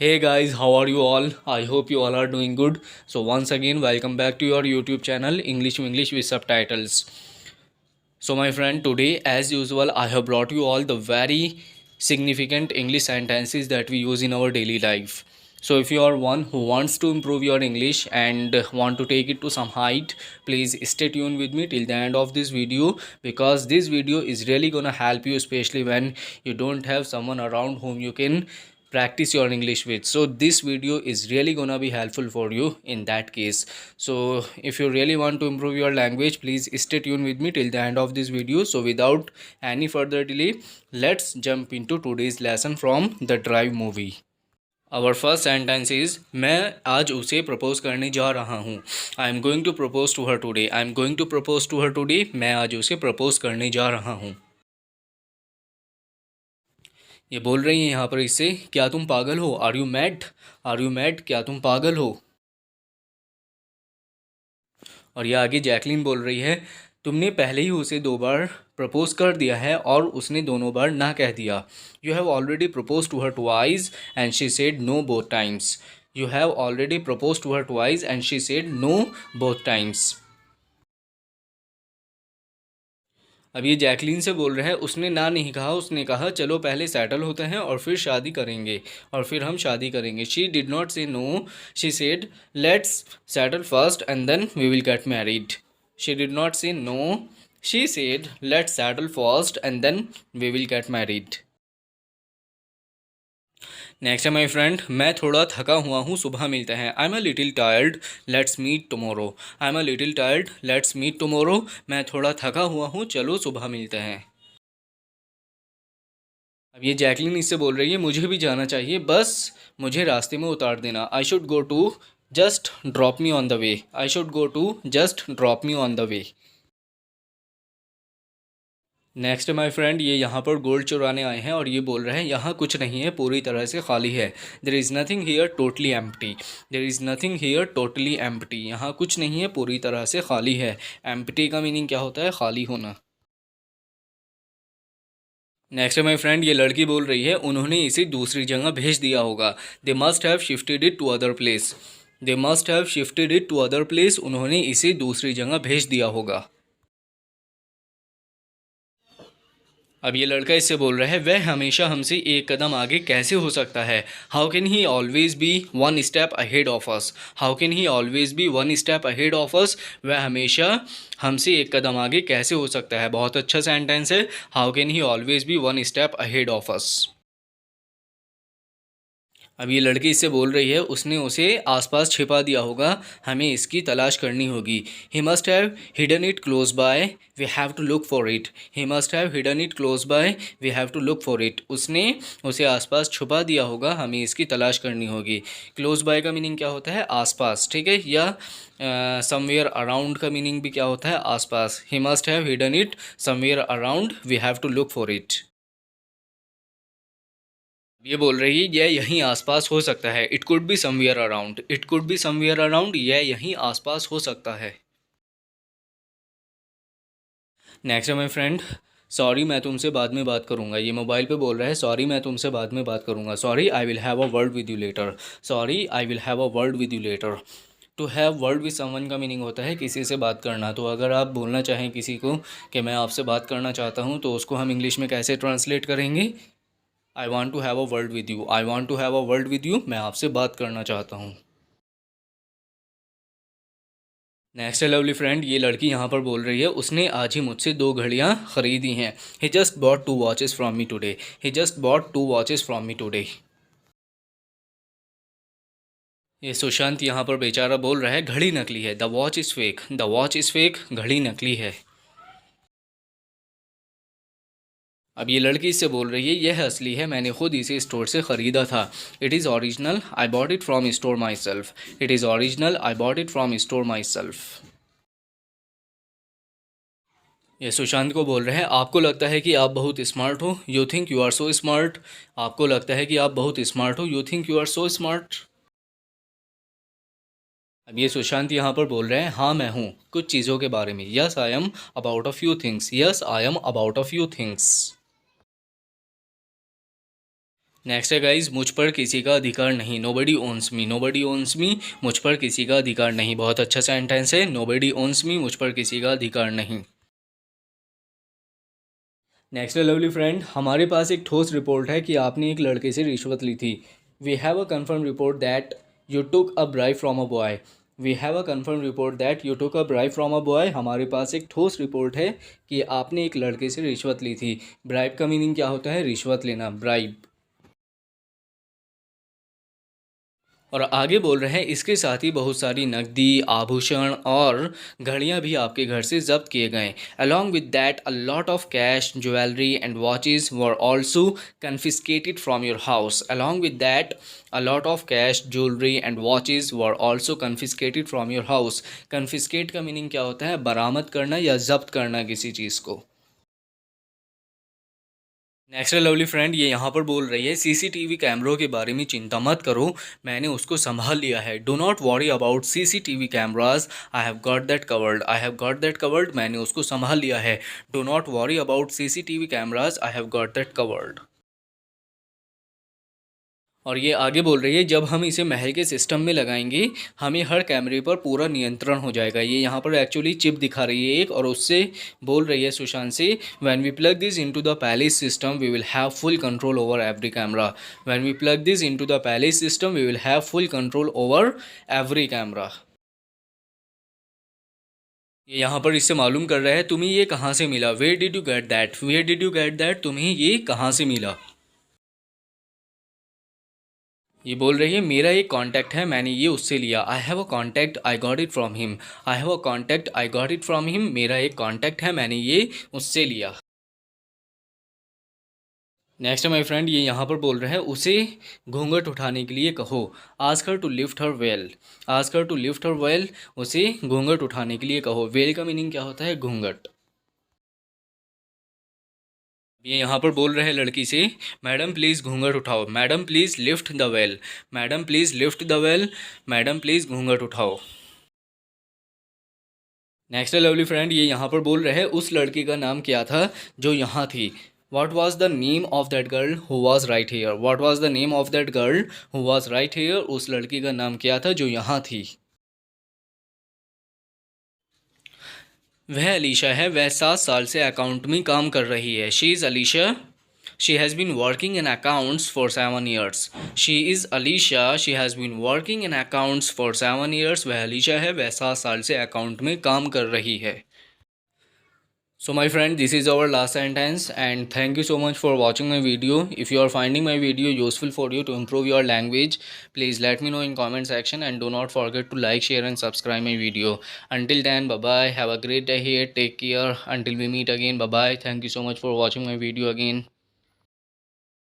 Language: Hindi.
Hey guys, how are you all? I hope you all are doing good. So once again, welcome back to your YouTube channel English to English with subtitles. So my friend, today as usual, I have brought you all the very significant English sentences that we use in our daily life. So if you are one who wants to improve your English and want to take it to some height, please stay tuned with me till the end of this video, because this video is really gonna help you, especially when you don't have someone around whom you can practice your English with. So this video is really gonna be helpful for you in that case. So if you really want to improve your language, please stay tuned with me till the end of this video. So without any further delay, let's jump into today's lesson from the Drive movie. Our first sentence is, मैं आज उसे प्रपोज करने जा रहा हूँ. I am going to propose to her today. I am going to propose to her today. मैं आज उसे प्रपोज करने जा रहा हूँ. ये बोल रही हैं यहाँ पर इससे, क्या तुम पागल हो? Are you mad? Are you mad? क्या तुम पागल हो? और ये आगे जैकलिन बोल रही है, तुमने पहले ही उसे 2 बार प्रपोज कर दिया है और उसने दोनों बार ना कह दिया. You have already propose to her twice and she said no both times. You have already propose to her twice and she said no both times. अब ये जैकलीन से बोल रहे हैं, उसने ना नहीं कहा, उसने कहा चलो पहले सेटल होते हैं और फिर शादी करेंगे, और फिर हम शादी करेंगे. She did not say no, she said let's settle first and then we will get married. She did not say no, she said let's settle first and then we will get married. Next है माई फ्रेंड, मैं थोड़ा थका हुआ हूँ, सुबह मिलते हैं. I am a little tired, let's meet tomorrow. I am a little tired, let's meet tomorrow. मैं थोड़ा थका हुआ हूँ, चलो सुबह मिलते हैं. अब ये जैकलिन इससे बोल रही है, मुझे भी जाना चाहिए, बस मुझे रास्ते में उतार देना. I should go to just drop me on the way. I should go to just drop me on the way. Next my friend, ये यहाँ पर गोल्ड चुराने आए हैं और ये बोल रहे हैं, यहाँ कुछ नहीं है, पूरी तरह से खाली है. There is nothing here totally empty. There is nothing here totally empty. यहाँ कुछ नहीं है, पूरी तरह से खाली है. एम्प्टी का मीनिंग क्या होता है? खाली होना. नेक्स्ट माय फ्रेंड, ये लड़की बोल रही है, उन्होंने इसे दूसरी जगह भेज दिया होगा. They must have shifted it to other place. They must have shifted it to other place. उन्होंने इसे दूसरी जगह भेज दिया होगा. अब ये लड़का इससे बोल रहा है, वह हमेशा हमसे एक कदम आगे कैसे हो सकता है? How can he always be one step ahead of us. How can he always be one step ahead of us. वह हमेशा हमसे एक कदम आगे कैसे हो सकता है? बहुत अच्छा सेंटेंस है. How can he always be one step ahead of us. अब ये लड़की इससे बोल रही है, उसने उसे आसपास छिपा दिया होगा, हमें इसकी तलाश करनी होगी. He must have hidden it close by, we have to look for it. He must have hidden it close by, we have to look for it. उसने उसे आसपास छुपा दिया होगा, हमें इसकी तलाश करनी होगी. क्लोज बाय का मीनिंग क्या होता है? आसपास. ठीक है. या समवेयर अराउंड का मीनिंग भी क्या होता है? आसपास. He must have hidden it somewhere around, we have to look for it. ये बोल रही है, यह यहीं आसपास हो सकता है. It could be somewhere around. It could be somewhere around. यह यहीं आसपास हो सकता है. नेक्स्ट है माई फ्रेंड, सॉरी मैं तुमसे बाद में बात करूंगा. ये मोबाइल पे बोल रहा है, सॉरी मैं तुमसे बाद में बात करूंगा. Sorry I will have a word with you later. Sorry I will have a word with you later. To have word with someone का मीनिंग होता है किसी से बात करना. तो अगर आप बोलना चाहें किसी को कि मैं आपसे बात करना चाहता हूँ, तो उसको हम इंग्लिश में कैसे ट्रांसलेट करेंगे? I want to have a word with you. I want to have a word with you. मैं आपसे बात करना चाहता हूँ. नेक्स्ट है लवली फ्रेंड, ये लड़की यहाँ पर बोल रही है, उसने आज ही मुझसे 2 घड़ियाँ ख़रीदी हैं. He just bought 2 watches from me today. He just bought 2 watches from me today. ये सुशांत यहाँ पर बेचारा बोल रहा है, घड़ी नकली है. The watch is fake. The watch is fake. घड़ी नकली है. अब ये लड़की इससे बोल रही है, यह असली है, मैंने खुद इसे स्टोर से ख़रीदा था. It is original, I bought it from store my self. It is original, I bought it from store my self. ये सुशांत को बोल रहे हैं, आपको लगता है कि आप बहुत स्मार्ट हो. You think you are so smart. आपको लगता है कि आप बहुत स्मार्ट हो. You think you are so smart. अब ये सुशांत यहाँ पर बोल रहे हैं, हाँ मैं हूँ कुछ चीज़ों के बारे में. Yes I am about a few things. Yes I am about a few things. Next है गाइज, मुझ पर किसी का अधिकार नहीं, नोबडी ओन्स मी, नोबडी ओन्स मी, मुझ पर किसी का अधिकार नहीं। बहुत अच्छा सेंटेंस है, नोबडी ओन्स मी, मुझ पर किसी का अधिकार नहीं। नेक्स्ट है लवली फ्रेंड, हमारे पास एक ठोस रिपोर्ट है कि आपने एक लड़के से रिश्वत ली थी। We have a confirm report that you took a bribe from a boy. We have a confirm report that you took a bribe from a boy. हमारे पास एक ठोस रिपोर्ट है कि आपने एक लड़के से रिश्वत ली थी। ब्राइब का मीनिंग क्या होता है? रिश्वत लेना, ब्राइब। और आगे बोल रहे हैं, इसके साथ ही बहुत सारी नकदी, आभूषण और घड़ियां भी आपके घर से जब्त किए गए। Along with that a lot of cash, jewellery and watches were also confiscated from your house. Along with that a lot of cash, jewellery and watches were also confiscated from your house. Confiscate का मीनिंग क्या होता है? बरामद करना या जब्त करना किसी चीज़ को। नेक्स्ट है लवली फ्रेंड, ये यहाँ पर बोल रही है, सीसीटीवी कैमरों के बारे में चिंता मत करो, मैंने उसको संभाल लिया है। Do not worry about CCTV cameras, I have got that covered. I have got that covered, मैंने उसको संभाल लिया है। Do not worry about CCTV cameras, I have got that covered. और ये आगे बोल रही है, जब हम इसे महल के सिस्टम में लगाएंगे हमें हर कैमरे पर पूरा नियंत्रण हो जाएगा। ये यहाँ पर एक्चुअली चिप दिखा रही है एक, और उससे बोल रही है सुशांत से, when we plug this into the palace system we will have full control over every camera. When we plug this into the palace system we will have full control over every camera. ये यहाँ पर इससे मालूम कर रहा है, तुम्हें ये कहाँ से मिला? Where did you get that? Where did you get that, तुम्हें ये कहाँ से मिला? ये बोल रही है, मेरा एक कांटेक्ट है, मैंने ये उससे लिया। I have a contact, I got it from him. I have a contact, I got it from him, मेरा एक कांटेक्ट है, मैंने ये उससे लिया। नेक्स्ट माय फ्रेंड, ये यहाँ पर बोल रहे हैं, उसे घूंघट उठाने के लिए कहो। Ask her to lift her veil. Ask her to lift her veil, उसे घूंघट उठाने के लिए कहो। वेल का मीनिंग क्या होता है? घूंघट। ये यहाँ पर बोल रहे हैं लड़की से, मैडम प्लीज़ घूंघट उठाओ। Madam please lift the well. Madam please lift the well, madam please घूंघट उठाओ। नेक्स्ट है लवली फ्रेंड, ये यहाँ पर बोल रहे हैं, उस लड़की का नाम क्या था जो यहाँ थी? What was the name of that girl who was right here. What was the name of that girl who was right here, उस लड़की का नाम क्या था जो यहाँ थी? वह अलीशा है, वह 7 साल से अकाउंट में काम कर रही है। She is Alisha, she has been working in accounts for 7 years। she is Alicia, she has been working in accounts for 7 years। वह अलीशा है, वह 7 साल से अकाउंट में काम कर रही है। So my friend, this is our last sentence, and thank you so much for watching my video. If you are finding my video useful for you to improve your language, please let me know in comment section, and do not forget to like, share and subscribe my video. Until then, bye bye, have a great day here, take care until we meet again, bye bye. Thank you so much for watching my video again.